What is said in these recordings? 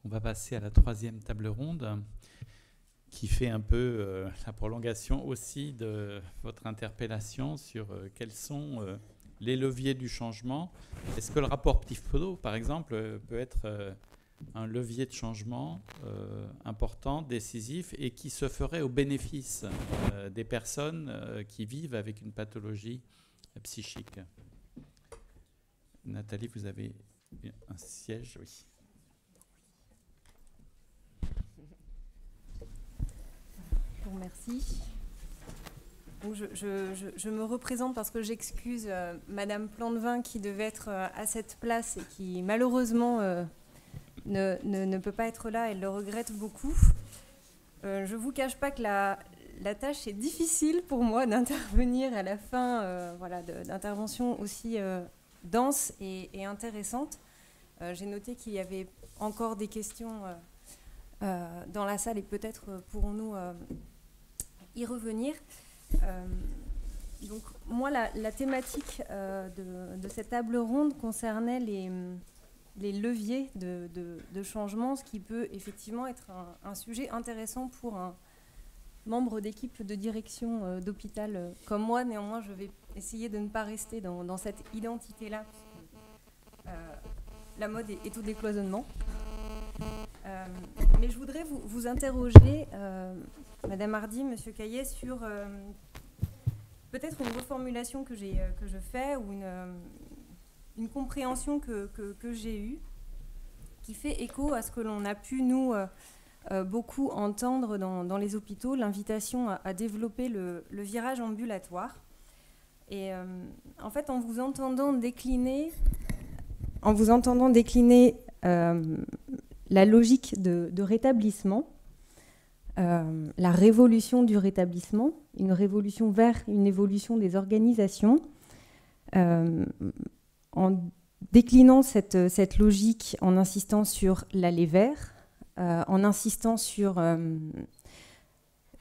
On va passer à la troisième table ronde qui fait un peu la prolongation aussi de votre interpellation sur quels sont les leviers du changement. Est-ce que le rapport Pifo, par exemple, peut être un levier de changement important, décisif et qui se ferait au bénéfice des personnes qui vivent avec une pathologie psychique? Nathalie, vous avez un siège, oui. Je vous remercie. Donc je me représente parce que j'excuse Madame Plantevin qui devait être à cette place et qui malheureusement ne peut pas être là. Elle le regrette beaucoup. Je ne vous cache pas que la tâche est difficile pour moi d'intervenir à la fin d'interventions aussi denses et intéressantes. J'ai noté qu'il y avait encore des questions dans la salle et peut-être pourrons-nous y revenir. Donc moi, la thématique de cette table ronde concernait les leviers de changement, ce qui peut effectivement être un sujet intéressant pour un membre d'équipe de direction d'hôpital comme moi. Néanmoins, je vais essayer de ne pas rester dans cette identité-là. La mode est au décloisonnement. Mais je voudrais vous interroger, Madame Hardy, Monsieur Caillet, sur peut-être une reformulation que je fais ou une compréhension que j'ai eue, qui fait écho à ce que l'on a pu, nous, beaucoup entendre dans les hôpitaux, l'invitation à développer le virage ambulatoire. Et en fait, en vous entendant décliner la logique de rétablissement, la révolution du rétablissement, une révolution vers une évolution des organisations, en déclinant cette logique, en insistant sur l'aller vers, en insistant sur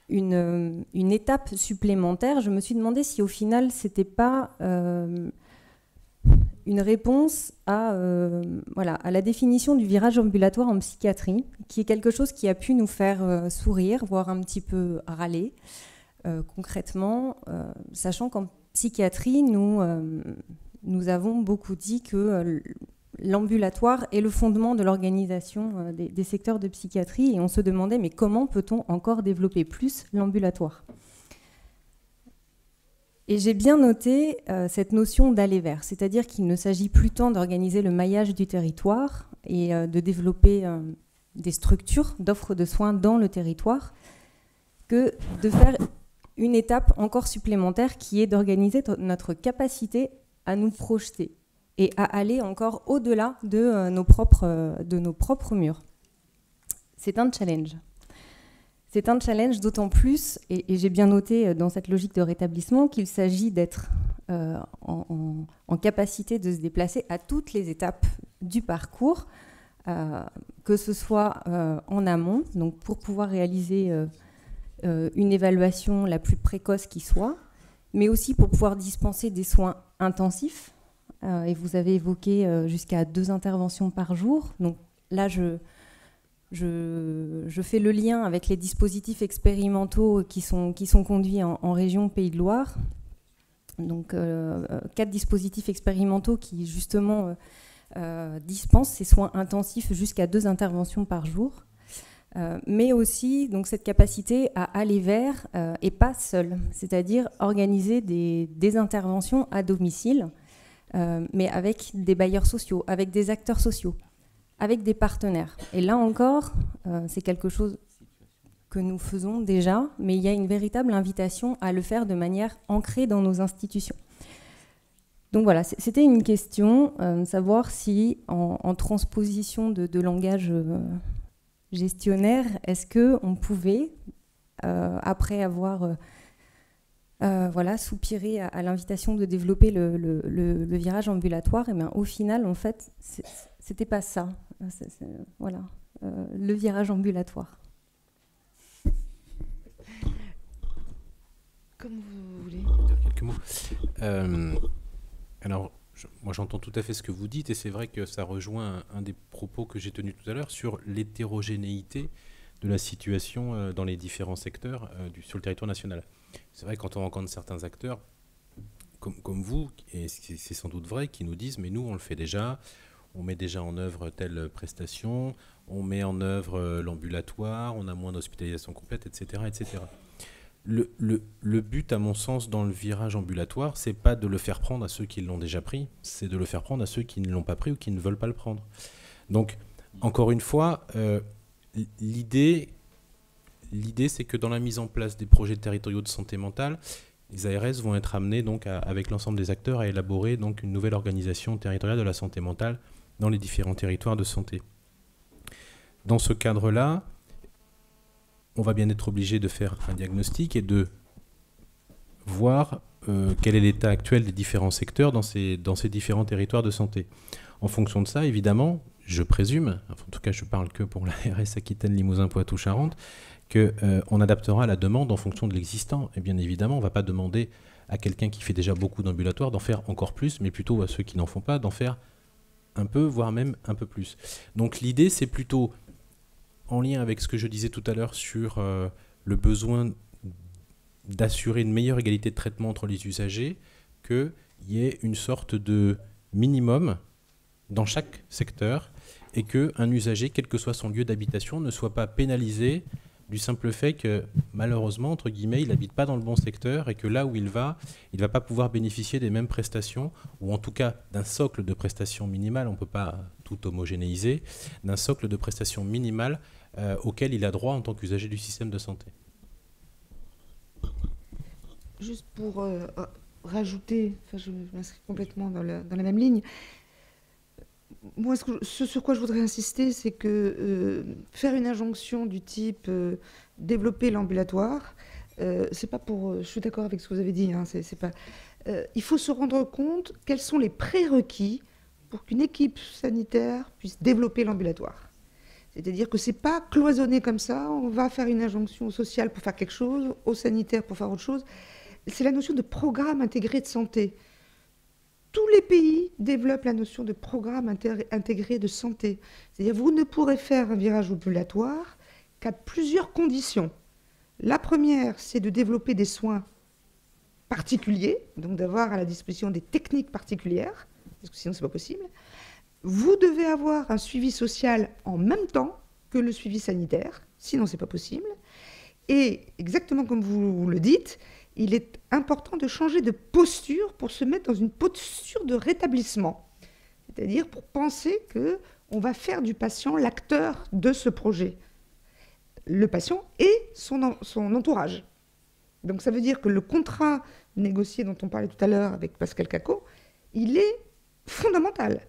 une étape supplémentaire, je me suis demandé si au final c'était pas une réponse à la définition du virage ambulatoire en psychiatrie, qui est quelque chose qui a pu nous faire sourire, voire un petit peu râler, concrètement, sachant qu'en psychiatrie, nous avons beaucoup dit que l'ambulatoire est le fondement de l'organisation des secteurs de psychiatrie, et on se demandait, mais comment peut-on encore développer plus l'ambulatoire ? Et j'ai bien noté cette notion d'aller vers, c'est-à-dire qu'il ne s'agit plus tant d'organiser le maillage du territoire et de développer des structures d'offres de soins dans le territoire, que de faire une étape encore supplémentaire qui est d'organiser notre capacité à nous projeter et à aller encore au-delà de nos propres murs. C'est un challenge. C'est un challenge d'autant plus, et j'ai bien noté dans cette logique de rétablissement qu'il s'agit d'être en capacité de se déplacer à toutes les étapes du parcours, que ce soit en amont, donc pour pouvoir réaliser une évaluation la plus précoce qui soit, mais aussi pour pouvoir dispenser des soins intensifs. Et vous avez évoqué jusqu'à 2 interventions par jour. Donc là, je fais le lien avec les dispositifs expérimentaux qui sont conduits en région Pays de Loire. Donc 4 dispositifs expérimentaux qui justement dispensent ces soins intensifs jusqu'à 2 interventions par jour. Mais aussi donc, cette capacité à aller vers et pas seul, c'est-à-dire organiser des interventions à domicile, mais avec des bailleurs sociaux, avec des acteurs sociaux, avec des partenaires. Et là encore, c'est quelque chose que nous faisons déjà, mais il y a une véritable invitation à le faire de manière ancrée dans nos institutions. Donc voilà, c'était une question, savoir si en transposition de langage gestionnaire, est-ce qu'on pouvait, après avoir soupiré à l'invitation de développer le virage ambulatoire, et bien, au final, en fait, c'était pas ça. Le virage ambulatoire. Comme vous voulez. Dire quelques mots. Alors, Moi, j'entends tout à fait ce que vous dites, et c'est vrai que ça rejoint un des propos que j'ai tenus tout à l'heure sur l'hétérogénéité de la situation dans les différents secteurs sur le territoire national. C'est vrai, quand on rencontre certains acteurs, comme vous, et c'est sans doute vrai, qui nous disent « mais nous, on le fait déjà, on met déjà en œuvre telle prestation, on met en œuvre l'ambulatoire, on a moins d'hospitalisation complète, etc. etc. » Le but, à mon sens, dans le virage ambulatoire, c'est pas de le faire prendre à ceux qui l'ont déjà pris, c'est de le faire prendre à ceux qui ne l'ont pas pris ou qui ne veulent pas le prendre. Donc, encore une fois, l'idée, c'est que dans la mise en place des projets territoriaux de santé mentale, les ARS vont être amenés, donc, avec l'ensemble des acteurs, à élaborer donc, une nouvelle organisation territoriale de la santé mentale dans les différents territoires de santé. Dans ce cadre-là, on va bien être obligé de faire un diagnostic et de voir quel est l'état actuel des différents secteurs dans ces différents territoires de santé. En fonction de ça, évidemment, je présume, en tout cas je parle que pour la RS Aquitaine, Limousin, Poitou, Charentes, qu'on adaptera la demande en fonction de l'existant. Et bien évidemment, on ne va pas demander à quelqu'un qui fait déjà beaucoup d'ambulatoires d'en faire encore plus, mais plutôt à ceux qui n'en font pas d'en faire un peu, voire même un peu plus. Donc l'idée, c'est plutôt, en lien avec ce que je disais tout à l'heure sur le besoin d'assurer une meilleure égalité de traitement entre les usagers, qu'il y ait une sorte de minimum dans chaque secteur et qu'un usager, quel que soit son lieu d'habitation, ne soit pas pénalisé du simple fait que, malheureusement, entre guillemets, il n'habite pas dans le bon secteur et que là où il va pas pouvoir bénéficier des mêmes prestations, ou en tout cas d'un socle de prestations minimales, on ne peut pas tout homogénéiser, d'un socle de prestations minimales auquel il a droit en tant qu'usager du système de santé. Juste pour rajouter, je m'inscris complètement dans la même ligne. Moi, ce sur quoi je voudrais insister, c'est que faire une injonction du type développer l'ambulatoire, c'est pas pour. Je suis d'accord avec ce que vous avez dit. Hein, c'est pas. Il faut se rendre compte quels sont les prérequis pour qu'une équipe sanitaire puisse développer l'ambulatoire. C'est-à-dire que c'est pas cloisonné comme ça. On va faire une injonction au social pour faire quelque chose, au sanitaire pour faire autre chose. C'est la notion de programme intégré de santé. Tous les pays développent la notion de programme intégré de santé. C'est-à-dire que vous ne pourrez faire un virage ambulatoire qu'à plusieurs conditions. La première, c'est de développer des soins particuliers, donc d'avoir à la disposition des techniques particulières, parce que sinon ce n'est pas possible. Vous devez avoir un suivi social en même temps que le suivi sanitaire, sinon ce n'est pas possible. Et exactement comme vous le dites, il est important de changer de posture pour se mettre dans une posture de rétablissement. C'est-à-dire pour penser qu'on va faire du patient l'acteur de ce projet. Le patient et son entourage. Donc ça veut dire que le contrat négocié dont on parlait tout à l'heure avec Pascal Cacot, il est fondamental.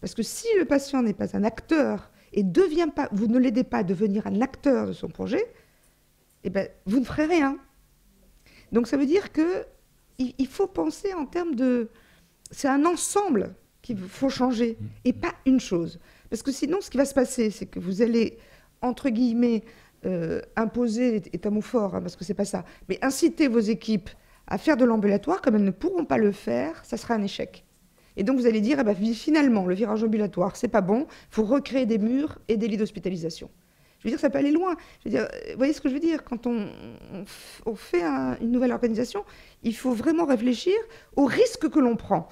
Parce que si le patient n'est pas un acteur et vous ne l'aidez pas à devenir un acteur de son projet, eh ben, vous ne ferez rien. Donc ça veut dire qu'il faut penser en termes de... C'est un ensemble qu'il faut changer et pas une chose. Parce que sinon, ce qui va se passer, c'est que vous allez, entre guillemets, imposer, est un mot fort, hein, parce que c'est pas ça, mais inciter vos équipes à faire de l'ambulatoire, comme elles ne pourront pas le faire, ça sera un échec. Et donc vous allez dire, eh ben, finalement, le virage ambulatoire, c'est pas bon, il faut recréer des murs et des lits d'hospitalisation. Je veux dire, ça peut aller loin. Je veux dire, vous voyez ce que je veux dire? Quand on fait une nouvelle organisation, il faut vraiment réfléchir aux risques que l'on prend.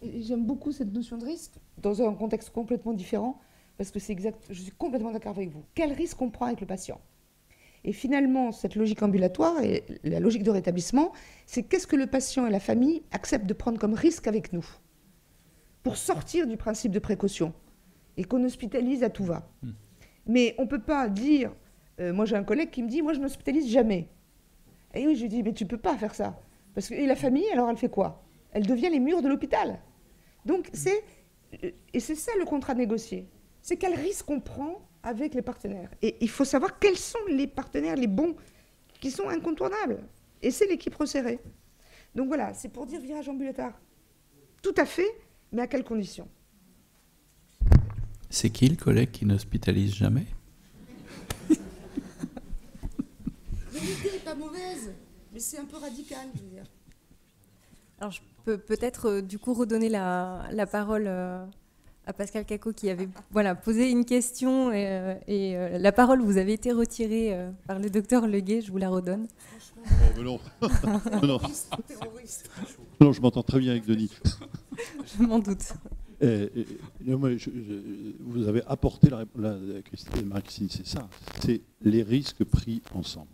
J'aime beaucoup cette notion de risque dans un contexte complètement différent, parce que c'est exact. Je suis complètement d'accord avec vous. Quel risque on prend avec le patient? Et finalement, cette logique ambulatoire et la logique de rétablissement, c'est qu'est-ce que le patient et la famille acceptent de prendre comme risque avec nous pour sortir du principe de précaution et qu'on hospitalise à tout va. Mais on ne peut pas dire... moi, j'ai un collègue qui me dit, moi, je n'hospitalise jamais. Et oui, je lui dis, mais tu ne peux pas faire ça. Parce que, et la famille, alors, elle fait quoi? Elle devient les murs de l'hôpital. Donc, et c'est ça le contrat négocié. C'est quel risque on prend avec les partenaires. Et il faut savoir quels sont les partenaires, les bons, qui sont incontournables. Et c'est l'équipe resserrée. Donc voilà, c'est pour dire virage ambulatoire. Tout à fait, mais à quelles conditions? C'est qui le collègue qui n'hospitalise jamais? L'idée n'est pas mauvaise, mais c'est un peu radical, je veux dire. Alors, Peut-être du coup redonner la parole à Pascal Cacot qui avait posé une question et la parole vous avait été retirée par le docteur Leguet, je vous la redonne. Oh, mais non. non. Non, je m'entends très bien avec Denis. Je m'en doute. Vous avez apporté Marie-Christine, c'est ça, c'est les risques pris ensemble.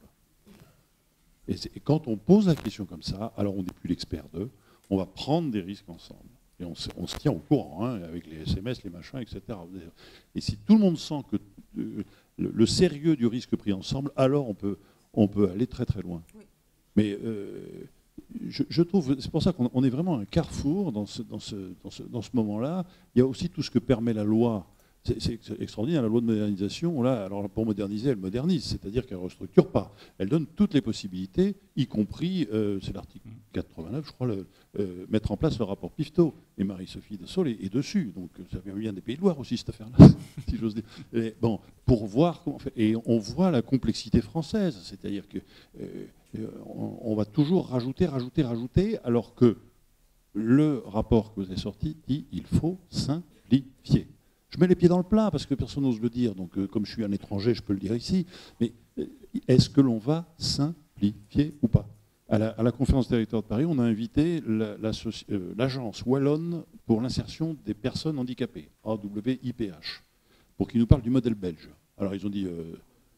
Et quand on pose la question comme ça, alors on n'est plus l'expert d'eux, on va prendre des risques ensemble. Et on se tient au courant, hein, avec les SMS, les machins, etc. Et si tout le monde sent que le sérieux du risque pris ensemble, alors on peut aller très très loin. Oui. Mais je trouve, c'est pour ça qu'on est vraiment à un carrefour dans ce moment-là. Il y a aussi tout ce que permet la loi. C'est extraordinaire, la loi de modernisation, là, alors pour moderniser, elle modernise, c'est-à-dire qu'elle ne restructure pas. Elle donne toutes les possibilités, y compris, c'est l'article 89, je crois, mettre en place le rapport Pifto. Et Marie-Sophie de Saulles est dessus. Donc ça vient des Pays de Loire aussi, cette affaire-là, si j'ose dire. Et, bon, pour voir comment on fait. Et on voit la complexité française, c'est-à-dire que on va toujours rajouter, alors que le rapport que vous avez sorti dit il faut simplifier. Je mets les pieds dans le plat parce que personne n'ose le dire, donc comme je suis un étranger, je peux le dire ici. Mais est-ce que l'on va simplifier ou pas ? À la conférence des territoires de Paris, on a invité l'agence wallonne pour l'insertion des personnes handicapées, AWIPH, pour qu'ils nous parlent du modèle belge. Alors ils ont dit,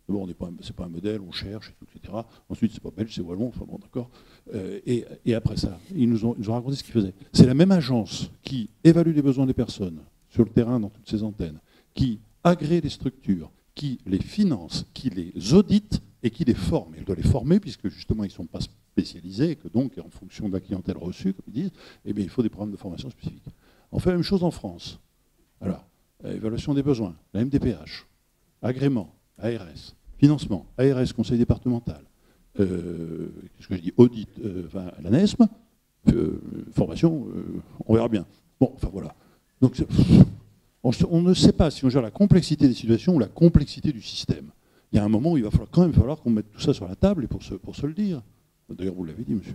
d'abord, c'est pas un modèle, on cherche, et tout, etc. Ensuite, c'est pas belge, c'est wallon, enfin bon, d'accord. Et après ça, ils nous ont raconté ce qu'ils faisaient. C'est la même agence qui évalue les besoins des personnes sur le terrain, dans toutes ces antennes, qui agrée les structures, qui les finance, qui les audite et qui les forme. Elle doit les former, puisque justement, ils ne sont pas spécialisés, et que donc, en fonction de la clientèle reçue, comme ils disent, eh bien, il faut des programmes de formation spécifiques. On fait la même chose en France. Alors, évaluation des besoins, la MDPH, agrément, ARS, financement, ARS, conseil départemental, qu'est-ce que je dis, audit, l'ANESM, formation, on verra bien. Bon, enfin voilà. Donc, on ne sait pas si on gère la complexité des situations ou la complexité du système. Il y a un moment où il va quand même falloir qu'on mette tout ça sur la table et pour se le dire. D'ailleurs, vous l'avez dit, monsieur.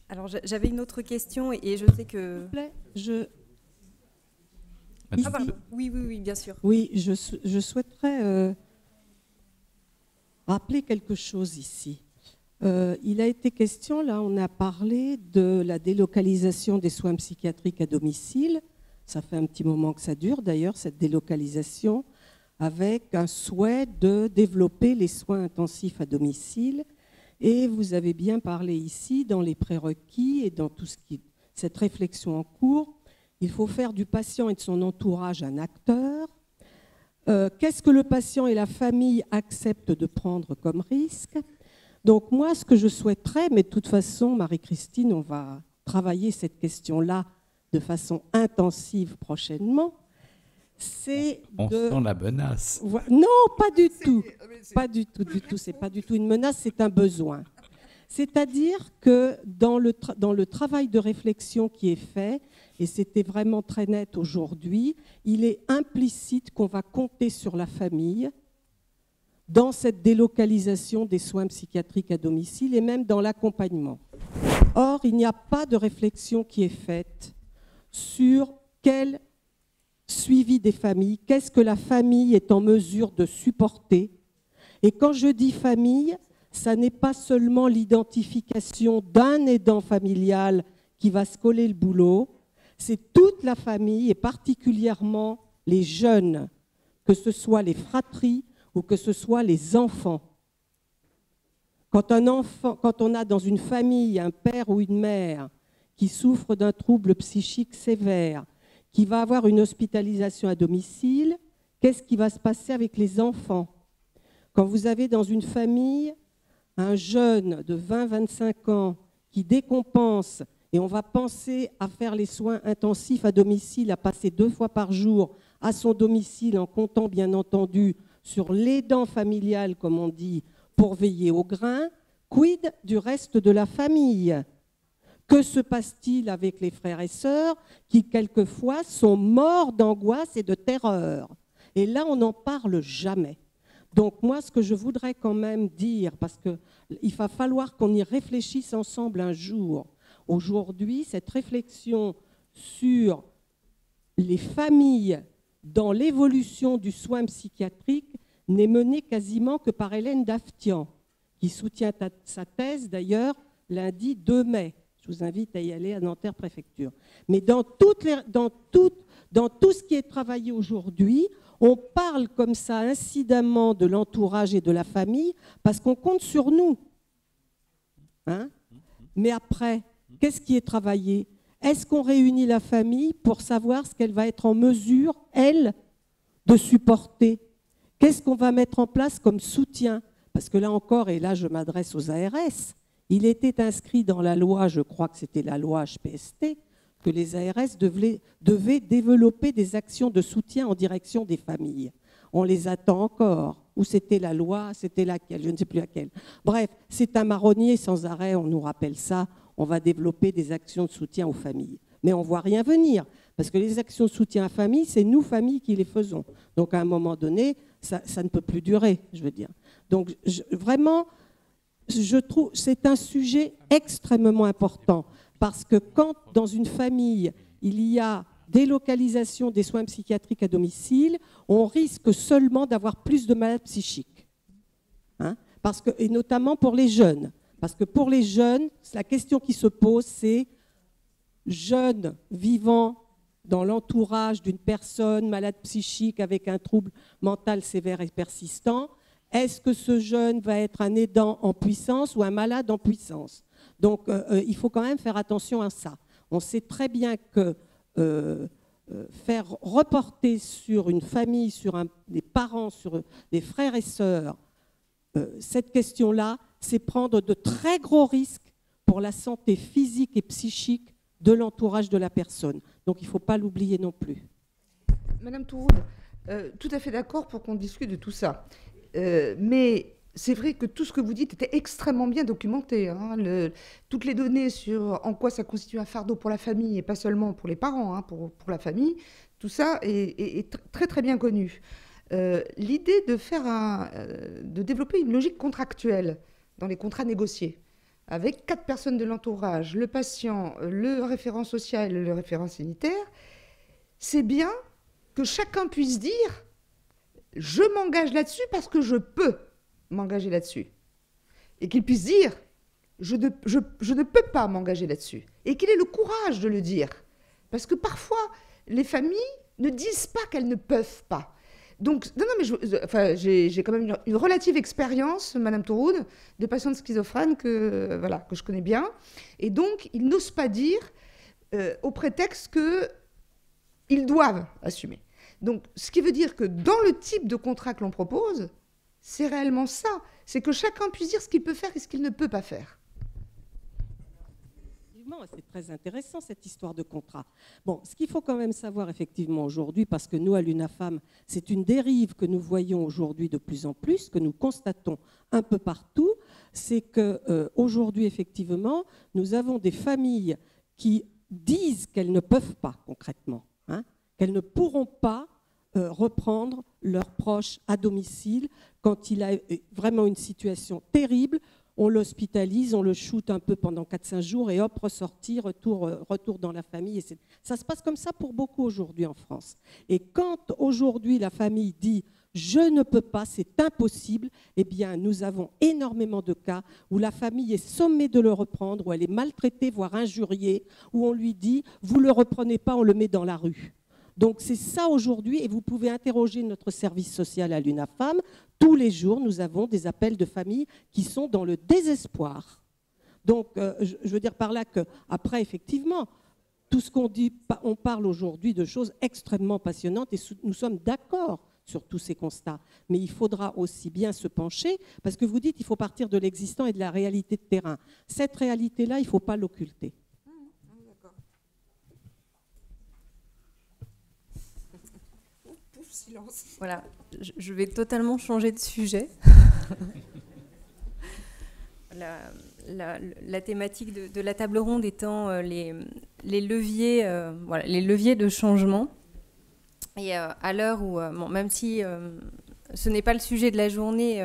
Alors, j'avais une autre question et je sais que... Ah, pardon. Oui, bien sûr. Oui, je souhaiterais rappeler quelque chose ici. Il a été question, là, on a parlé de la délocalisation des soins psychiatriques à domicile. Ça fait un petit moment que ça dure, d'ailleurs, cette délocalisation, avec un souhait de développer les soins intensifs à domicile. Et vous avez bien parlé ici, dans les prérequis et dans tout cette réflexion en cours, il faut faire du patient et de son entourage un acteur. Qu'est-ce que le patient et la famille acceptent de prendre comme risque ? Donc moi, ce que je souhaiterais, mais de toute façon, Marie-Christine, on va travailler cette question-là de façon intensive prochainement, c'est on sent la menace. Non, pas du tout. Pas du tout. C'est pas du tout une menace, c'est un besoin. C'est-à-dire que dans le travail de réflexion qui est fait, et c'était vraiment très net aujourd'hui, il est implicite qu'on va compter sur la famille dans cette délocalisation des soins psychiatriques à domicile et même dans l'accompagnement. Or, il n'y a pas de réflexion qui est faite sur quel suivi des familles, qu'est-ce que la famille est en mesure de supporter. Et quand je dis famille, ça n'est pas seulement l'identification d'un aidant familial qui va se coller le boulot, c'est toute la famille et particulièrement les jeunes, que ce soit les fratries, ou que ce soit les enfants. Quand on a dans une famille un père ou une mère qui souffre d'un trouble psychique sévère, qui va avoir une hospitalisation à domicile, qu'est-ce qui va se passer avec les enfants ? Quand vous avez dans une famille un jeune de 20-25 ans qui décompense, et on va penser à faire les soins intensifs à domicile, à passer 2 fois par jour à son domicile, en comptant bien entendu sur l'aidant familial, comme on dit, pour veiller au grain, quid du reste de la famille ? Que se passe-t-il avec les frères et sœurs qui, quelquefois, sont morts d'angoisse et de terreur ? Et là, on n'en parle jamais. Donc moi, ce que je voudrais quand même dire, parce qu'il va falloir qu'on y réfléchisse ensemble un jour. Aujourd'hui, cette réflexion sur les familles dans l'évolution du soin psychiatrique n'est menée quasiment que par Hélène Daftian, qui soutient sa thèse d'ailleurs lundi 2 mai. Je vous invite à y aller à Nanterre Préfecture. Mais dans tout ce qui est travaillé aujourd'hui, on parle comme ça incidemment de l'entourage et de la famille parce qu'on compte sur nous. Hein? Mais après, qu'est-ce qui est travaillé? Est-ce qu'on réunit la famille pour savoir ce qu'elle va être en mesure, elle, de supporter? Qu'est-ce qu'on va mettre en place comme soutien? Parce que là encore, et là je m'adresse aux ARS, il était inscrit dans la loi, je crois que c'était la loi HPST, que les ARS devaient développer des actions de soutien en direction des familles. On les attend encore. Ou c'était la loi, c'était laquelle, je ne sais plus laquelle. Bref, c'est un marronnier sans arrêt, on nous rappelle ça. On va développer des actions de soutien aux familles. Mais on ne voit rien venir, parce que les actions de soutien à famille, c'est nous, familles, qui les faisons. Donc à un moment donné, ça ne peut plus durer, je veux dire. Donc vraiment, je trouve que c'est un sujet extrêmement important, parce que quand dans une famille, il y a délocalisation des soins psychiatriques à domicile, on risque seulement d'avoir plus de malades psychiques. Hein, parce que, et notamment pour les jeunes. Parce que pour les jeunes, la question qui se pose, c'est jeunes vivant dans l'entourage d'une personne malade psychique avec un trouble mental sévère et persistant, est-ce que ce jeune va être un aidant en puissance ou un malade en puissance? Donc il faut quand même faire attention à ça. On sait très bien que faire reporter sur une famille, sur des parents, sur des frères et sœurs, cette question-là, c'est prendre de très gros risques pour la santé physique et psychique de l'entourage de la personne. Donc il ne faut pas l'oublier non plus. Madame Touroud, tout à fait d'accord pour qu'on discute de tout ça. Mais c'est vrai que tout ce que vous dites était extrêmement bien documenté. Hein. Toutes les données sur en quoi ça constitue un fardeau pour la famille, et pas seulement pour les parents, hein, pour la famille, tout ça est très très bien connu. L'idée de développer une logique contractuelle dans les contrats négociés, avec 4 personnes de l'entourage, le patient, le référent social et le référent sanitaire, c'est bien que chacun puisse dire « je m'engage là-dessus parce que je peux m'engager là-dessus ». Et qu'il puisse dire « je ne peux pas m'engager là-dessus ». Et qu'il ait le courage de le dire. Parce que parfois, les familles ne disent pas qu'elles ne peuvent pas. Donc, non, mais j'ai quand même une relative expérience, Madame Touroud, de patientes schizophrènes que je connais bien. Et donc, ils n'osent pas dire au prétexte qu'ils doivent assumer. Donc, ce qui veut dire que dans le type de contrat que l'on propose, c'est réellement ça. C'est que chacun puisse dire ce qu'il peut faire et ce qu'il ne peut pas faire. C'est très intéressant cette histoire de contrat. Bon, ce qu'il faut quand même savoir effectivement aujourd'hui, parce que nous à l'UNAFAM, c'est une dérive que nous voyons aujourd'hui de plus en plus, que nous constatons un peu partout, c'est qu'aujourd'hui effectivement, nous avons des familles qui disent qu'elles ne peuvent pas concrètement, hein, qu'elles ne pourront pas reprendre leurs proches à domicile quand il a vraiment une situation terrible. On l'hospitalise, on le shoot un peu pendant 4-5 jours et hop, ressorti, retour dans la famille. Et ça se passe comme ça pour beaucoup aujourd'hui en France. Et quand aujourd'hui la famille dit « je ne peux pas, c'est impossible », eh bien nous avons énormément de cas où la famille est sommée de le reprendre, où elle est maltraitée, voire injuriée, où on lui dit « vous ne le reprenez pas, on le met dans la rue ». Donc c'est ça aujourd'hui, et vous pouvez interroger notre service social à l'UNAFAM. Tous les jours, nous avons des appels de familles qui sont dans le désespoir. Donc je veux dire par là qu'après, effectivement, tout ce qu'on dit, on parle aujourd'hui de choses extrêmement passionnantes et nous sommes d'accord sur tous ces constats. Mais il faudra aussi bien se pencher, parce que vous dites qu'il faut partir de l'existant et de la réalité de terrain. Cette réalité-là, il ne faut pas l'occulter. Silence. Voilà, je vais totalement changer de sujet. La thématique de la table ronde étant les leviers de changement. Et à l'heure où, même si ce n'est pas le sujet de la journée.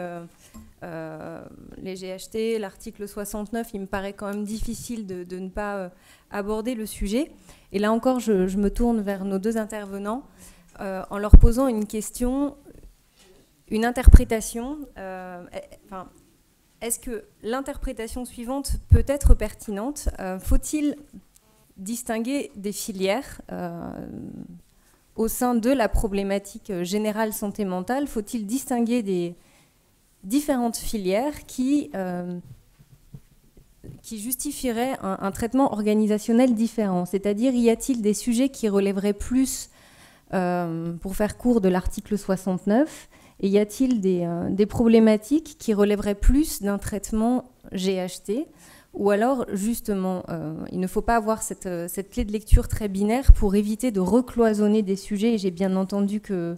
Les GHT, l'article 69, il me paraît quand même difficile de ne pas aborder le sujet. Et là encore, je me tourne vers nos deux intervenants en leur posant une question, une interprétation. Est-ce que l'interprétation suivante peut être pertinente? Faut-il distinguer des filières au sein de la problématique générale santé mentale? Faut-il distinguer des différentes filières qui justifieraient un traitement organisationnel différent? C'est-à-dire, y a-t-il des sujets qui relèveraient plus, pour faire court, de l'article 69, et y a-t-il des problématiques qui relèveraient plus d'un traitement GHT? Ou alors, justement, il ne faut pas avoir cette clé de lecture très binaire pour éviter de recloisonner des sujets. Et j'ai bien entendu que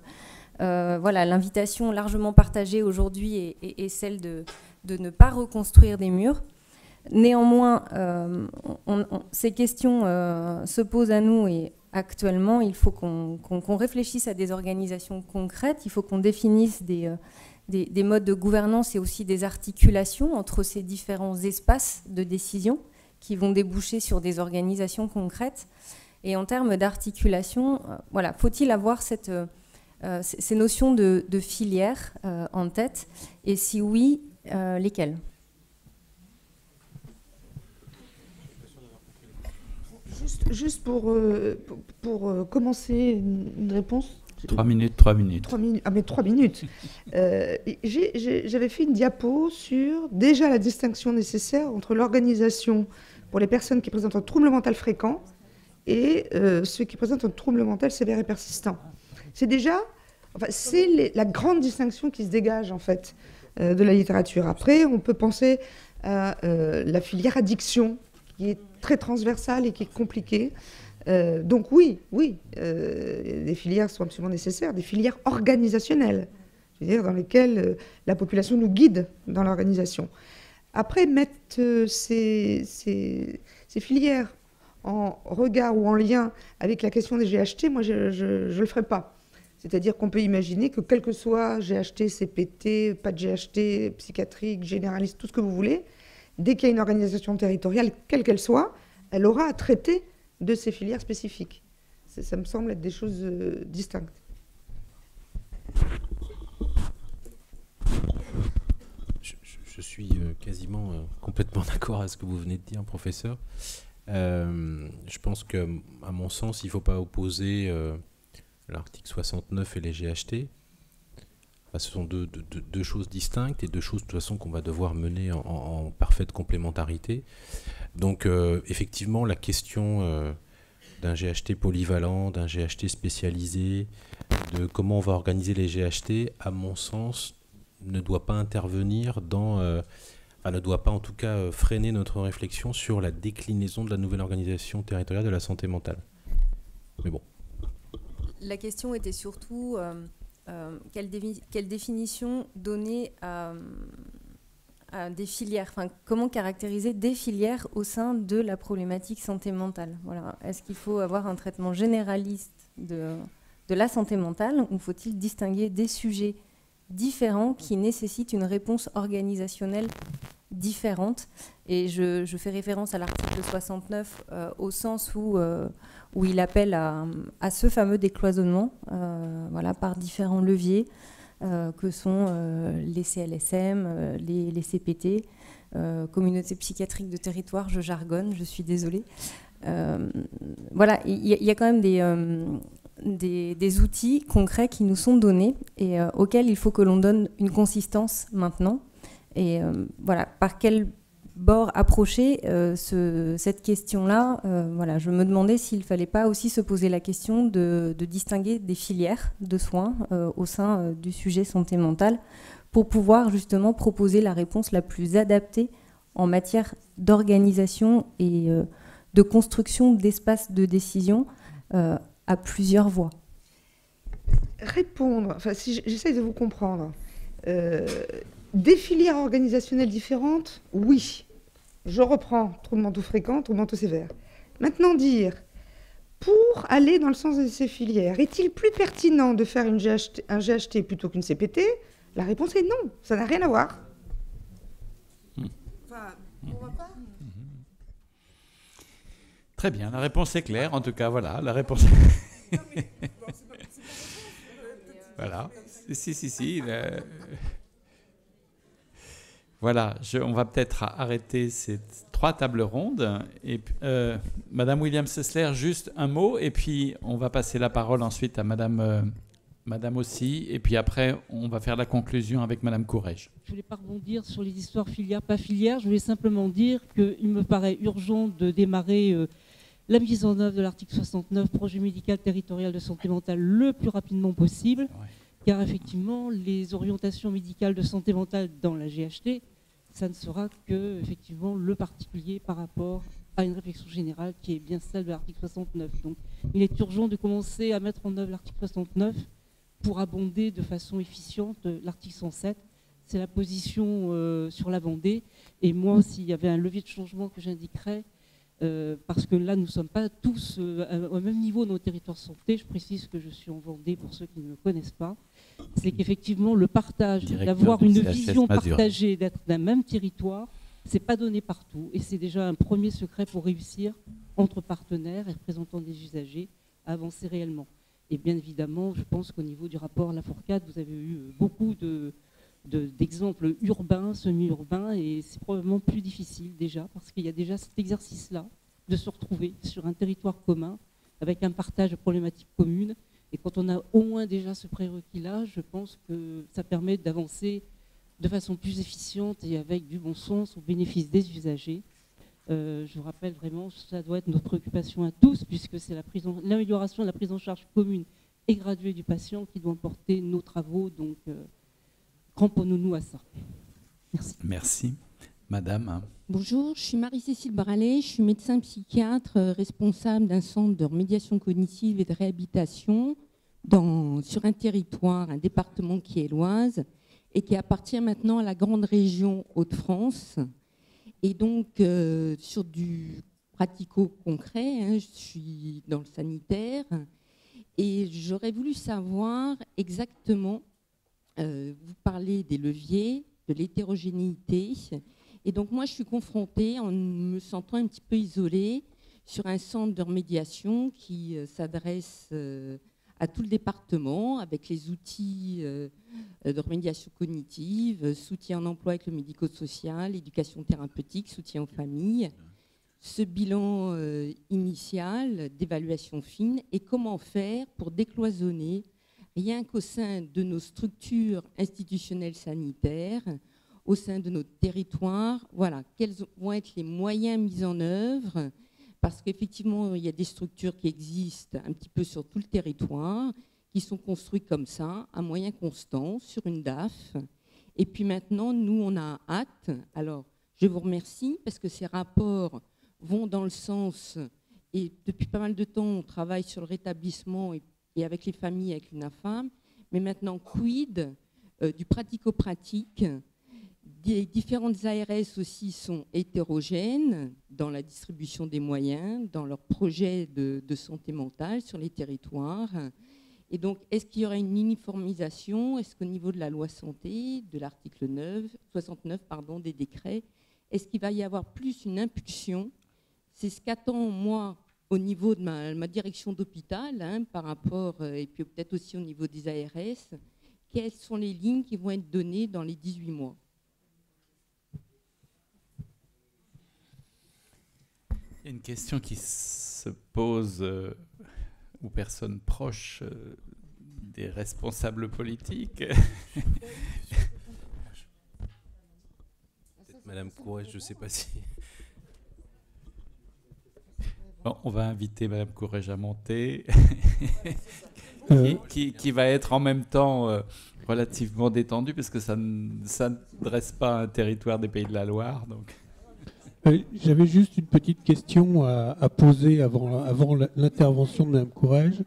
voilà, l'invitation largement partagée aujourd'hui est celle de ne pas reconstruire des murs. Néanmoins, ces questions se posent à nous et actuellement, il faut qu'on réfléchisse à des organisations concrètes, il faut qu'on définisse des modes de gouvernance et aussi des articulations entre ces différents espaces de décision qui vont déboucher sur des organisations concrètes. Et en termes d'articulation, voilà, faut-il avoir ces notions de filière en tête? Et si oui, lesquelles? Juste pour commencer une réponse. 3 minutes. 3 minutes. Ah, mais 3 minutes. J'avais fait une diapo sur déjà la distinction nécessaire entre l'organisation pour les personnes qui présentent un trouble mental fréquent et ceux qui présentent un trouble mental sévère et persistant. C'est déjà, enfin, c'est la grande distinction qui se dégage en fait de la littérature. Après, on peut penser à la filière addiction, qui est très transversale et qui est compliquée. Donc oui, des filières sont absolument nécessaires, des filières organisationnelles, je veux dire, dans lesquelles la population nous guide dans l'organisation. Après, mettre ces filières en regard ou en lien avec la question des GHT, moi, je ne le ferai pas. C'est-à-dire qu'on peut imaginer que quel que soit GHT, CPT, pas de GHT, psychiatrique, généraliste, tout ce que vous voulez, dès qu'il y a une organisation territoriale, quelle qu'elle soit, elle aura à traiter de ces filières spécifiques. Ça me semble être des choses distinctes. Je suis quasiment complètement d'accord avec ce que vous venez de dire, professeur. Je pense qu'à mon sens, il ne faut pas opposer l'article 69 et les GHT. Ce sont deux choses distinctes et deux choses de toute façon qu'on va devoir mener en parfaite complémentarité. Donc effectivement, la question d'un GHT polyvalent, d'un GHT spécialisé, de comment on va organiser les GHT, à mon sens, ne doit pas intervenir ne doit pas en tout cas freiner notre réflexion sur la déclinaison de la nouvelle organisation territoriale de la santé mentale. Mais bon. La question était surtout quelle définition donner à des filières, enfin, comment caractériser des filières au sein de la problématique santé mentale. Voilà. Est-ce qu'il faut avoir un traitement généraliste de la santé mentale ou faut-il distinguer des sujets différents qui nécessitent une réponse organisationnelle différente? Et je fais référence à l'article 69 au sens où il appelle à ce fameux décloisonnement voilà, par différents leviers que sont les CLSM, les CPT, communauté psychiatrique de territoire, je jargonne, je suis désolée. Voilà, il y a quand même des outils concrets qui nous sont donnés et auxquels il faut que l'on donne une consistance maintenant. Et voilà, par quel bord approcher cette question-là, voilà, je me demandais s'il ne fallait pas aussi se poser la question de distinguer des filières de soins au sein du sujet santé mentale pour pouvoir justement proposer la réponse la plus adaptée en matière d'organisation et de construction d'espaces de décision à plusieurs voies. Répondre, enfin, si j'essaye de vous comprendre, des filières organisationnelles différentes, oui. Je reprends troubles mentaux fréquents, troubles mentaux sévères. Maintenant, dire pour aller dans le sens de ces filières. Est-il plus pertinent de faire un GHT plutôt qu'une CPT? La réponse est non, ça n'a rien à voir. Enfin, on va pas... Très bien, la réponse est claire. En tout cas, voilà, la réponse... Voilà. Si. Voilà, on va peut-être arrêter ces 3 tables rondes. Et, Madame Williams-Sessler, juste un mot, et puis on va passer la parole ensuite à Madame aussi, et puis après, on va faire la conclusion avec Madame Courrèges. Je ne voulais pas rebondir sur les histoires filières, pas filières. Je voulais simplement dire qu'il me paraît urgent de démarrer la mise en œuvre de l'article 69, projet médical territorial de santé mentale, le plus rapidement possible. Ouais. Car effectivement, les orientations médicales de santé mentale dans la GHT, ça ne sera que effectivement le particulier par rapport à une réflexion générale qui est bien celle de l'article 69. Donc, il est urgent de commencer à mettre en œuvre l'article 69 pour abonder de façon efficiente l'article 107. C'est la position sur l'abondé. Et moi, s'il y avait un levier de changement que j'indiquerais, parce que là, nous ne sommes pas tous au même niveau dans nos territoires santé. Je précise que je suis en Vendée pour ceux qui ne me connaissent pas. C'est qu'effectivement, le partage, d'avoir une vision partagée, d'être d'un même territoire, ce n'est pas donné partout. Et c'est déjà un premier secret pour réussir entre partenaires et représentants des usagers à avancer réellement. Et bien évidemment, je pense qu'au niveau du rapport Lafourcade, vous avez eu beaucoup d'exemples urbains, semi-urbains, et c'est probablement plus difficile déjà, parce qu'il y a déjà cet exercice-là de se retrouver sur un territoire commun, avec un partage de problématiques communes. Et quand on a au moins déjà ce prérequis-là, je pense que ça permet d'avancer de façon plus efficiente et avec du bon sens au bénéfice des usagers. Je vous rappelle vraiment, ça doit être notre préoccupation à tous, puisque c'est l'amélioration de la prise en charge commune et graduée du patient qui doit porter nos travaux. Donc, cramponnons-nous à ça. Merci. Merci. Madame. Bonjour, je suis Marie-Cécile Barallet, je suis médecin psychiatre responsable d'un centre de remédiation cognitive et de réhabilitation sur un territoire, un département qui est l'Oise et qui appartient maintenant à la grande région Hauts-de-France. Et donc, sur du pratico-concret, je suis dans le sanitaire et j'aurais voulu savoir exactement, vous parlez des leviers, de l'hétérogénéité. Et donc, moi, je suis confrontée, en me sentant un petit peu isolée, sur un centre de remédiation qui s'adresse à tout le département, avec les outils de remédiation cognitive, soutien en emploi avec le médico-social, éducation thérapeutique, soutien aux familles, ce bilan initial d'évaluation fine, et comment faire pour décloisonner, rien qu'au sein de nos structures institutionnelles sanitaires, au sein de notre territoire, voilà, quels vont être les moyens mis en œuvre, parce qu'effectivement, il y a des structures qui existent un petit peu sur tout le territoire, qui sont construites comme ça, à moyens constants, sur une DAF. Et puis maintenant, nous, on a hâte. Alors, je vous remercie, parce que ces rapports vont dans le sens, et depuis pas mal de temps, on travaille sur le rétablissement et avec les familles, avec l'UNAFAM, mais maintenant, quid du pratico-pratique? Les différentes ARS aussi sont hétérogènes dans la distribution des moyens, dans leurs projets de santé mentale sur les territoires. Et donc, est-ce qu'il y aura une uniformisation? Est-ce qu'au niveau de la loi santé, de l'article 69 des décrets, est-ce qu'il va y avoir plus une impulsion? C'est ce qu'attend, moi, au niveau de ma direction d'hôpital, par rapport, et puis peut-être aussi au niveau des ARS, quelles sont les lignes qui vont être données dans les 18 mois? Il y a une question qui se pose aux personnes proches des responsables politiques. Madame Courrèges, je ne sais pas si... Bon, on va inviter Madame Courrèges à monter, qui va être en même temps relativement détendue, parce que ça ne s'adresse pas à un territoire des Pays de la Loire. Donc. J'avais juste une petite question à poser avant l'intervention de Mme Courrèges.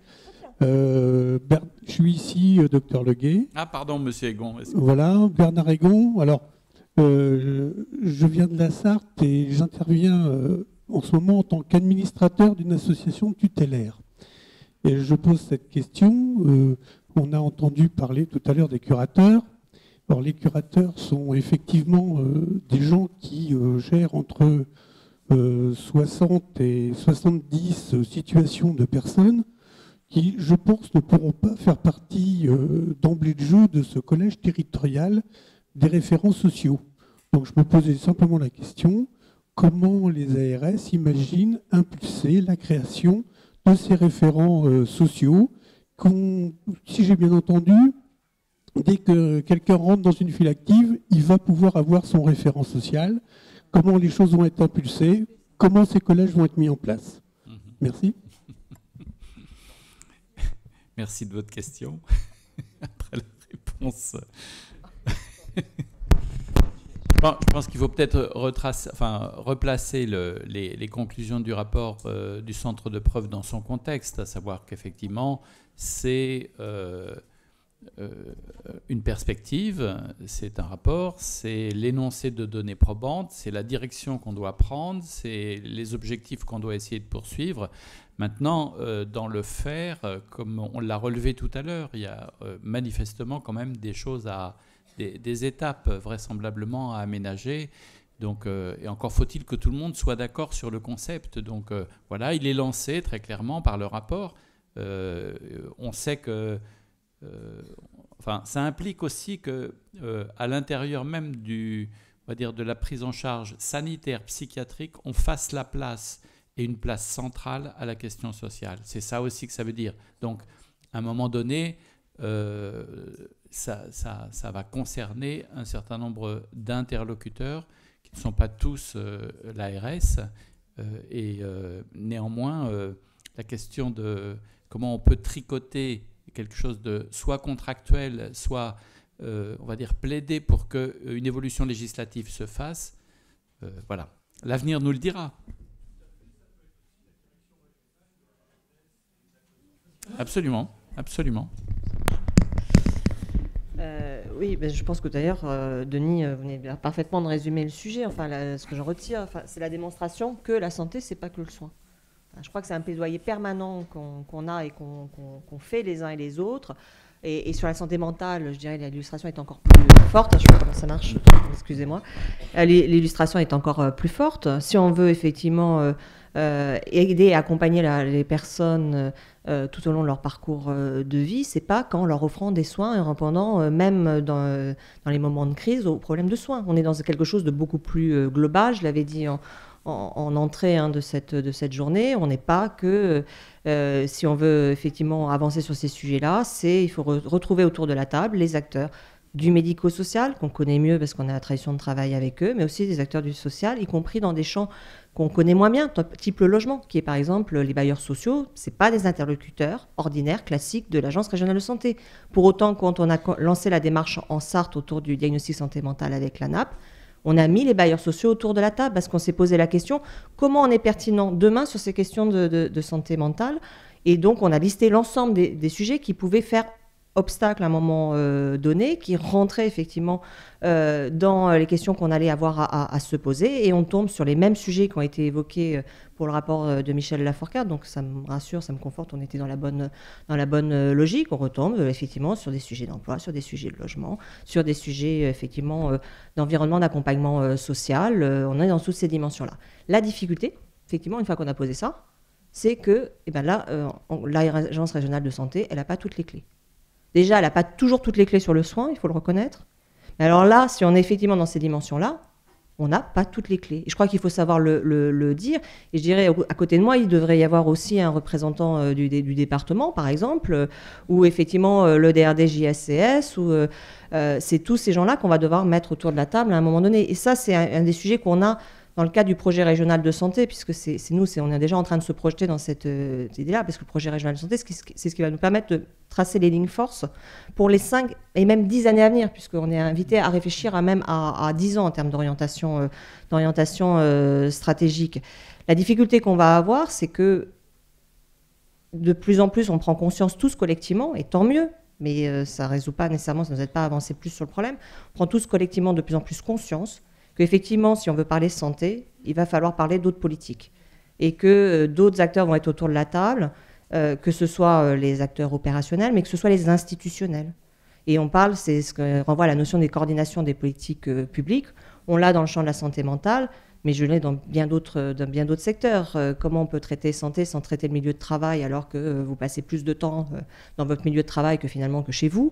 Je suis ici, docteur Leguet. Ah, pardon, monsieur Egon. Voilà, Bernard Egon. Alors, je viens de la Sarthe et j'interviens en ce moment en tant qu'administrateur d'une association tutélaire. Et je pose cette question. On a entendu parler tout à l'heure des curateurs. Alors, les curateurs sont effectivement des gens qui gèrent entre 60 et 70 situations de personnes qui, je pense, ne pourront pas faire partie d'emblée de jeu de ce collège territorial des référents sociaux. Donc je me posais simplement la question, comment les ARS imaginent impulser la création de ces référents sociaux si j'ai bien entendu, dès que quelqu'un rentre dans une file active, il va pouvoir avoir son référent social. Comment les choses vont être impulsées, comment ces collèges vont être mis en place. Merci. Merci de votre question. Après la réponse. Bon, je pense qu'il faut peut-être replacer les conclusions du rapport du centre de preuve dans son contexte, à savoir qu'effectivement, c'est une perspective, c'est un rapport, c'est l'énoncé de données probantes, c'est la direction qu'on doit prendre, c'est les objectifs qu'on doit essayer de poursuivre. Maintenant, dans le faire, comme on l'a relevé tout à l'heure, il y a manifestement quand même des choses des étapes vraisemblablement à aménager. Donc, et encore faut-il que tout le monde soit d'accord sur le concept. Donc voilà, il est lancé très clairement par le rapport. On sait que ça implique aussi que à l'intérieur même on va dire de la prise en charge sanitaire, psychiatrique, on fasse la place et une place centrale à la question sociale. C'est ça aussi que ça veut dire. Donc, à un moment donné, ça va concerner un certain nombre d'interlocuteurs qui ne sont pas tous l'ARS. Et néanmoins, la question de comment on peut tricoter quelque chose de soit contractuel, soit, on va dire, plaider pour qu'une évolution législative se fasse, voilà. L'avenir nous le dira. Absolument, absolument. Oui, mais je pense que d'ailleurs, Denis, vous venez parfaitement de résumer le sujet. Ce que j'en retire, c'est la démonstration que la santé, c'est pas que le soin. Je crois que c'est un plaidoyer permanent qu'on a et qu'on fait les uns et les autres. Et sur la santé mentale, je dirais l'illustration est encore plus forte. Je ne sais pas comment ça marche, excusez-moi. L'illustration est encore plus forte. Si on veut effectivement aider et accompagner les personnes tout au long de leur parcours de vie, c'est pas qu'en leur offrant des soins et en répondant même dans les moments de crise aux problèmes de soins. On est dans quelque chose de beaucoup plus global. Je l'avais dit en entrée de cette journée. On n'est pas que, si on veut effectivement avancer sur ces sujets-là, il faut retrouver autour de la table les acteurs du médico-social, qu'on connaît mieux parce qu'on a la tradition de travail avec eux, mais aussi des acteurs du social, y compris dans des champs qu'on connaît moins bien, type le logement, qui est par exemple les bailleurs sociaux. Ce n'est pas des interlocuteurs ordinaires, classiques de l'Agence régionale de santé. Pour autant, quand on a lancé la démarche en Sarthe autour du diagnostic santé mentale avec l'ANAP, on a mis les bailleurs sociaux autour de la table parce qu'on s'est posé la question comment on est pertinent demain sur ces questions de santé mentale. Et donc, on a listé l'ensemble des sujets qui pouvaient faire obstacle à un moment donné, qui rentraient effectivement dans les questions qu'on allait avoir à se poser. Et on tombe sur les mêmes sujets qui ont été évoqués pour le rapport de Michel Lafourcade. Donc, ça me rassure, ça me conforte, on était dans la bonne logique. On retombe effectivement sur des sujets d'emploi, sur des sujets de logement, sur des sujets effectivement d'environnement, d'accompagnement social. On est dans toutes ces dimensions-là. La difficulté, effectivement, une fois qu'on a posé ça, c'est que l'Agence régionale de santé, elle n'a pas toutes les clés. Déjà, elle n'a pas toujours toutes les clés sur le soin, il faut le reconnaître. Mais alors là, si on est effectivement dans ces dimensions-là, on n'a pas toutes les clés. Et je crois qu'il faut savoir le dire. Et je dirais, à côté de moi, il devrait y avoir aussi un représentant du département, par exemple, ou effectivement le DRD-JSCS, ou c'est tous ces gens-là qu'on va devoir mettre autour de la table à un moment donné. Et ça, c'est un des sujets qu'on a dans le cadre du projet régional de santé, puisque on est déjà en train de se projeter dans cette idée-là, parce que le projet régional de santé, c'est ce qui va nous permettre de tracer les lignes forces pour les 5 et même 10 années à venir, puisqu'on est invité à réfléchir à 10 ans en termes d'orientation stratégique. La difficulté qu'on va avoir, c'est que de plus en plus, on prend conscience tous collectivement, et tant mieux, mais ça ne résout pas nécessairement, ça ne nous aide pas à avancer plus sur le problème, on prend tous collectivement de plus en plus conscience qu'effectivement, si on veut parler santé, il va falloir parler d'autres politiques. et que d'autres acteurs vont être autour de la table, que ce soit les acteurs opérationnels, mais que ce soit les institutionnels. Et on parle, c'est ce que renvoie à la notion des coordinations des politiques publiques. On l'a dans le champ de la santé mentale, mais je l'ai dans bien d'autres secteurs. Comment on peut traiter santé sans traiter le milieu de travail alors que vous passez plus de temps dans votre milieu de travail que finalement que chez vous?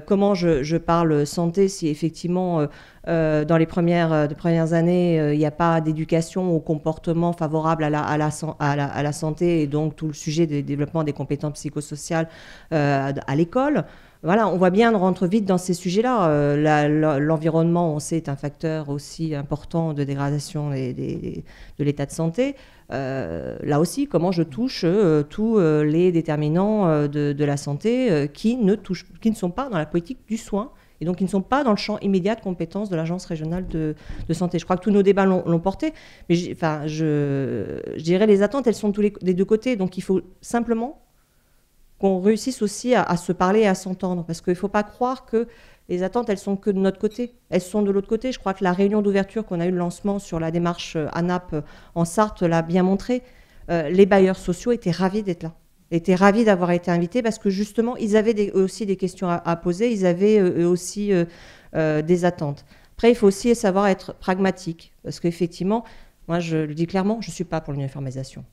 Comment je parle santé si effectivement dans les premières années il n'y a pas d'éducation au comportement favorable à la santé et donc tout le sujet du développement des compétences psychosociales à l'école? Voilà, on voit bien, on rentre vite dans ces sujets-là. L'environnement, on sait, est un facteur aussi important de dégradation de l'état de santé. Là aussi, comment je touche tous les déterminants de la santé qui ne sont pas dans la politique du soin et donc qui ne sont pas dans le champ immédiat de compétences de l'Agence régionale de santé. Je crois que tous nos débats l'ont porté, mais je dirais les attentes, elles sont des deux côtés. Donc il faut simplement qu'on réussisse aussi à se parler et à s'entendre. Parce qu'il ne faut pas croire que les attentes, elles sont que de notre côté. Elles sont de l'autre côté. Je crois que la réunion d'ouverture qu'on a eu le lancement sur la démarche ANAP en Sarthe l'a bien montré. Les bailleurs sociaux étaient ravis d'être là. Étaient ravis d'avoir été invités parce que justement, ils avaient aussi des questions à poser. Ils avaient eux aussi des attentes. Après, il faut aussi savoir être pragmatique. Parce qu'effectivement, moi, je le dis clairement, je ne suis pas pour l'uniformisation.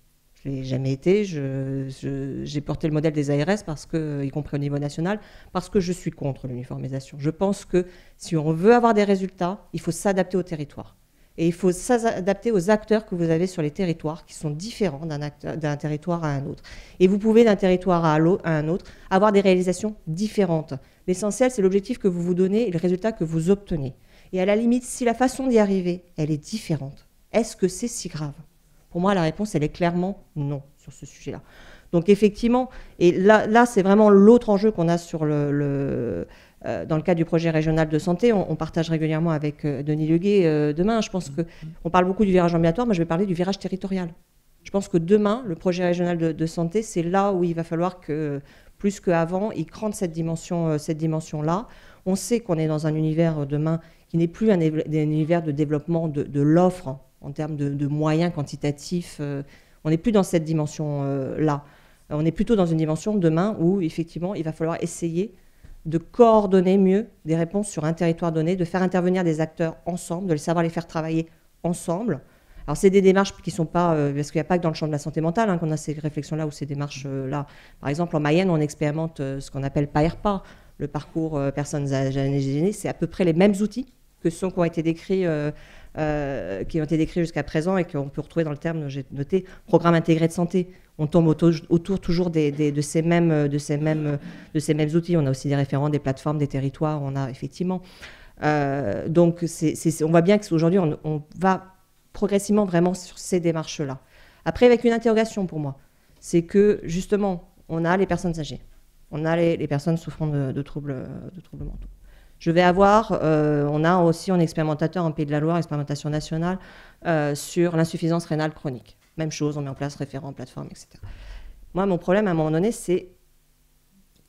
Je n'ai jamais été. J'ai porté le modèle des ARS, parce que, y compris au niveau national, parce que je suis contre l'uniformisation. Je pense que si on veut avoir des résultats, il faut s'adapter au territoire. Et il faut s'adapter aux acteurs que vous avez sur les territoires, qui sont différents d'un territoire à un autre. Et vous pouvez, d'un territoire à un autre, avoir des réalisations différentes. L'essentiel, c'est l'objectif que vous vous donnez et le résultat que vous obtenez. Et à la limite, si la façon d'y arriver, elle est différente, est-ce que c'est si grave ? Pour moi, la réponse, elle est clairement non sur ce sujet-là. Donc effectivement, et là c'est vraiment l'autre enjeu qu'on a sur dans le cadre du projet régional de santé. On partage régulièrement avec Denis Leguet demain. Je pense qu'on parle beaucoup du virage ambulatoire, mais je vais parler du virage territorial. Je pense que demain, le projet régional de santé, c'est là où il va falloir que, plus qu'avant, il crante cette dimension-là. On sait qu'on est dans un univers demain qui n'est plus un univers de développement de l'offre, en termes de moyens quantitatifs. On n'est plus dans cette dimension-là. On est plutôt dans une dimension demain où, effectivement, il va falloir essayer de coordonner mieux des réponses sur un territoire donné, de faire intervenir des acteurs ensemble, de savoir les faire travailler ensemble. Alors, c'est des démarches qui ne sont pas... parce qu'il n'y a pas que dans le champ de la santé mentale qu'on a ces réflexions-là ou ces démarches-là. Par exemple, en Mayenne, on expérimente ce qu'on appelle PAERPA, le parcours personnes âgées. C'est à peu près les mêmes outils que ceux qui ont été décrits jusqu'à présent et qu'on peut retrouver dans le terme, j'ai noté, programme intégré de santé. On tombe autour toujours de ces mêmes outils. On a aussi des référents, des plateformes, des territoires. On a effectivement. Donc, on voit bien qu'aujourd'hui, on va progressivement vraiment sur ces démarches-là. Après, avec une interrogation pour moi, c'est que justement, on a les personnes âgées, on a les personnes souffrant de troubles mentaux. Je vais avoir, on a aussi un expérimentateur en Pays de la Loire, expérimentation nationale, sur l'insuffisance rénale chronique. Même chose, on met en place référents, plateformes, etc. Moi, mon problème, à un moment donné, c'est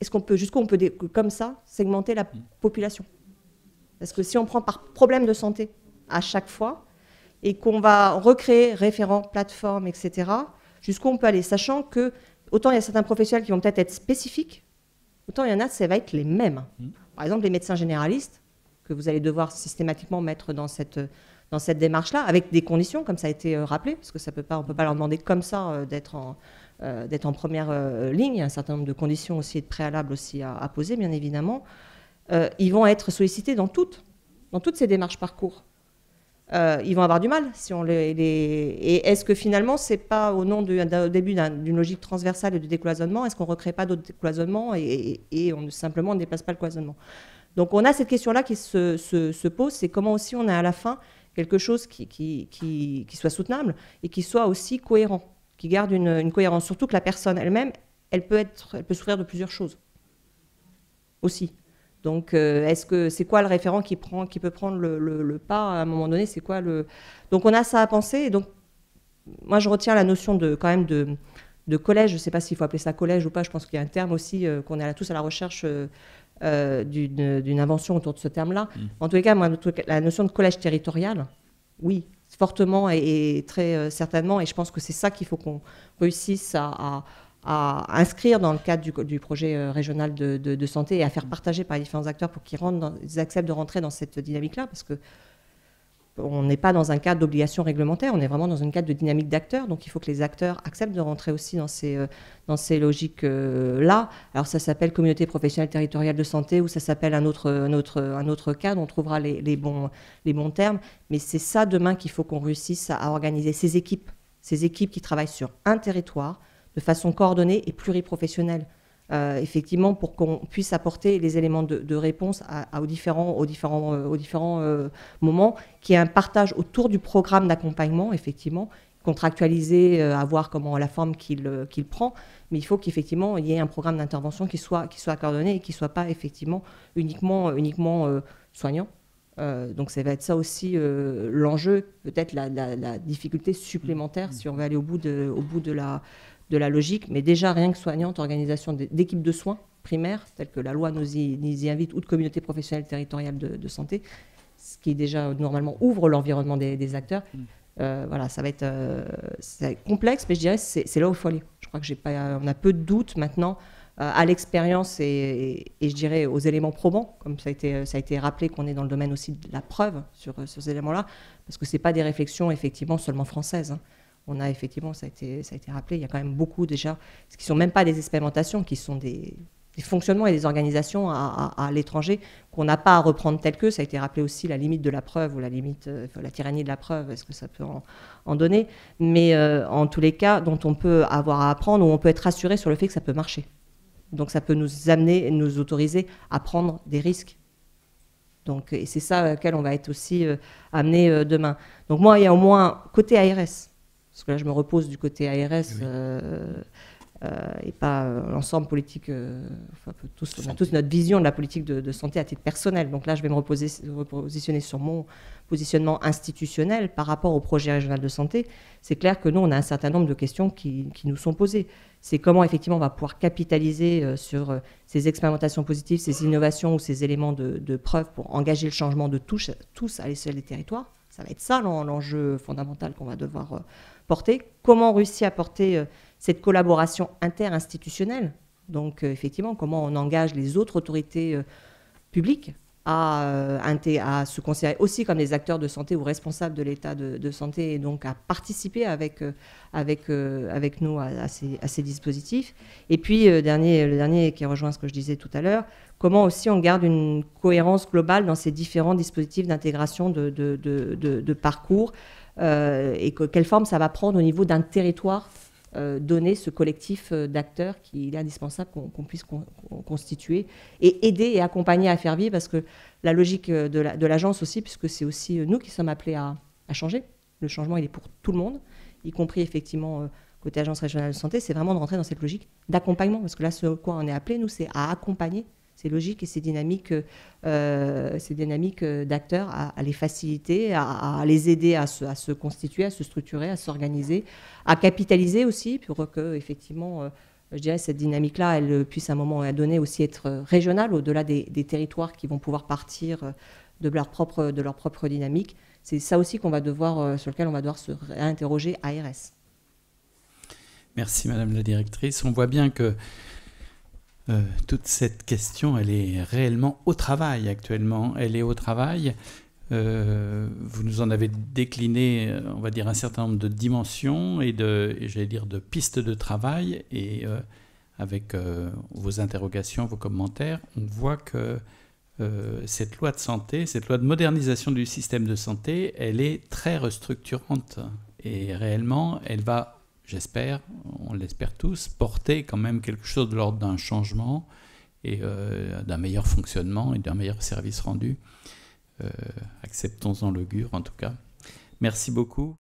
jusqu'où on peut, comme ça, segmenter la population. Parce que si on prend par problème de santé à chaque fois, et qu'on va recréer référents, plateformes, etc., jusqu'où on peut aller, sachant que, autant il y a certains professionnels qui vont peut-être être spécifiques, autant il y en a, ça va être les mêmes. Par exemple, les médecins généralistes, que vous allez devoir systématiquement mettre dans cette démarche-là, avec des conditions, comme ça a été rappelé, parce que on ne peut pas leur demander comme ça d'être en première ligne. Il y a un certain nombre de conditions aussi et de préalables aussi à poser, bien évidemment. Ils vont être sollicités dans toutes ces démarches parcours. Ils vont avoir du mal si on Et est-ce que finalement, c'est pas au nom au début d'une logique transversale et de décloisonnement, est-ce qu'on ne recrée pas d'autres décloisonnements et simplement on ne déplace pas le cloisonnement? Donc on a cette question-là qui se pose, c'est comment aussi on a à la fin quelque chose qui soit soutenable et qui soit aussi cohérent, qui garde une cohérence. Surtout que la personne elle-même, elle peut souffrir de plusieurs choses aussi. Donc, est-ce que c'est quoi le référent qui peut prendre le pas à un moment donné? C'est quoi Donc, on a ça à penser. Et donc, moi, je retiens la notion de collège. Je ne sais pas s'il faut appeler ça collège ou pas. Je pense qu'il y a un terme aussi qu'on est tous à la recherche d'une invention autour de ce terme-là. En tous les cas, moi, la notion de collège territorial, oui, fortement et très certainement. Et je pense que c'est ça qu'il faut qu'on réussisse à inscrire dans le cadre du projet régional de santé et à faire partager par les différents acteurs pour qu'ils acceptent de rentrer dans cette dynamique-là, parce que on n'est pas dans un cadre d'obligation réglementaire, on est vraiment dans un cadre de dynamique d'acteurs, donc il faut que les acteurs acceptent de rentrer aussi dans ces logiques-là. Alors ça s'appelle communauté professionnelle territoriale de santé, ou ça s'appelle un autre cadre, on trouvera les bons termes, mais c'est ça demain qu'il faut qu'on réussisse à organiser ces équipes qui travaillent sur un territoire de façon coordonnée et pluriprofessionnelle. Effectivement, pour qu'on puisse apporter les éléments de réponse aux différents moments, qu'il y ait un partage autour du programme d'accompagnement, effectivement, contractualisé, à voir comment la forme qu'il prend, mais il faut qu'effectivement il y ait un programme d'intervention qui soit coordonné et qui ne soit pas effectivement uniquement soignant. Donc ça va être ça aussi l'enjeu, peut-être la difficulté supplémentaire si on veut aller au bout de la logique, mais déjà rien que soignante, organisation d'équipes de soins primaires, telles que la loi nous y invite, ou de communautés professionnelles territoriales de santé, ce qui déjà normalement ouvre l'environnement des acteurs. Voilà, ça va être complexe, mais je dirais c'est là où il faut aller. Je crois que on a peu de doutes maintenant à l'expérience et je dirais aux éléments probants, comme ça a été rappelé qu'on est dans le domaine aussi de la preuve sur ces éléments-là, parce que c'est pas des réflexions effectivement seulement françaises. On a effectivement, ça a été rappelé, il y a quand même beaucoup déjà, ce qui ne sont même pas des expérimentations, qui sont des fonctionnements et des organisations à l'étranger qu'on n'a pas à reprendre telles que. Ça a été rappelé aussi la limite de la preuve ou la tyrannie de la preuve, est-ce que ça peut en donner. Mais en tous les cas, dont on peut avoir à apprendre, où on peut être rassuré sur le fait que ça peut marcher. Donc ça peut nous amener, nous autoriser à prendre des risques. Donc, et c'est ça auquel on va être aussi amené demain. Donc moi, il y a au moins côté ARS, parce que là, je me repose du côté ARS et pas l'ensemble politique. On a tous notre vision de la politique de santé à titre personnel. Donc là, je vais me repositionner sur mon positionnement institutionnel par rapport au projet régional de santé. C'est clair que nous, on a un certain nombre de questions qui nous sont posées. C'est comment, effectivement, on va pouvoir capitaliser sur ces expérimentations positives, ces innovations ou ces éléments de preuve pour engager le changement de tous à l'échelle des territoires. Ça va être ça l'enjeu fondamental qu'on va devoir porter. Comment on réussit à porter cette collaboration interinstitutionnelle? Donc, effectivement, comment on engage les autres autorités publiques à se considérer aussi comme des acteurs de santé ou responsables de l'état de santé, et donc à participer avec nous à ces dispositifs. Et puis, le dernier qui rejoint ce que je disais tout à l'heure, comment aussi on garde une cohérence globale dans ces différents dispositifs d'intégration de parcours et quelle forme ça va prendre au niveau d'un territoire donner ce collectif d'acteurs qu'il est indispensable qu'on puisse constituer et aider et accompagner à faire vivre, parce que la logique de l'agence aussi, puisque c'est aussi nous qui sommes appelés à changer. Le changement, il est pour tout le monde, y compris effectivement côté agence régionale de santé, c'est vraiment de rentrer dans cette logique d'accompagnement, parce que là, ce quoi on est appelé, nous, c'est à accompagner ces logiques et ces dynamiques d'acteurs, à les faciliter, à les aider à se constituer, à se structurer, à s'organiser, à capitaliser aussi pour que, effectivement, je dirais, cette dynamique-là, elle puisse à un moment donné aussi être régionale, au-delà des territoires qui vont pouvoir partir de leur propre dynamique. C'est ça aussi sur lequel on va devoir se réinterroger à ARS. Merci Madame la Directrice. On voit bien que toute cette question, elle est réellement au travail actuellement. Elle est au travail. Vous nous en avez décliné, on va dire, un certain nombre de dimensions et j'allais dire de pistes de travail. Et avec vos interrogations, vos commentaires, on voit que cette loi de santé, cette loi de modernisation du système de santé, elle est très restructurante. Et réellement, elle va, j'espère, on l'espère tous, porter quand même quelque chose de l'ordre d'un changement et d'un meilleur fonctionnement et d'un meilleur service rendu. Acceptons-en l'augure en tout cas. Merci beaucoup.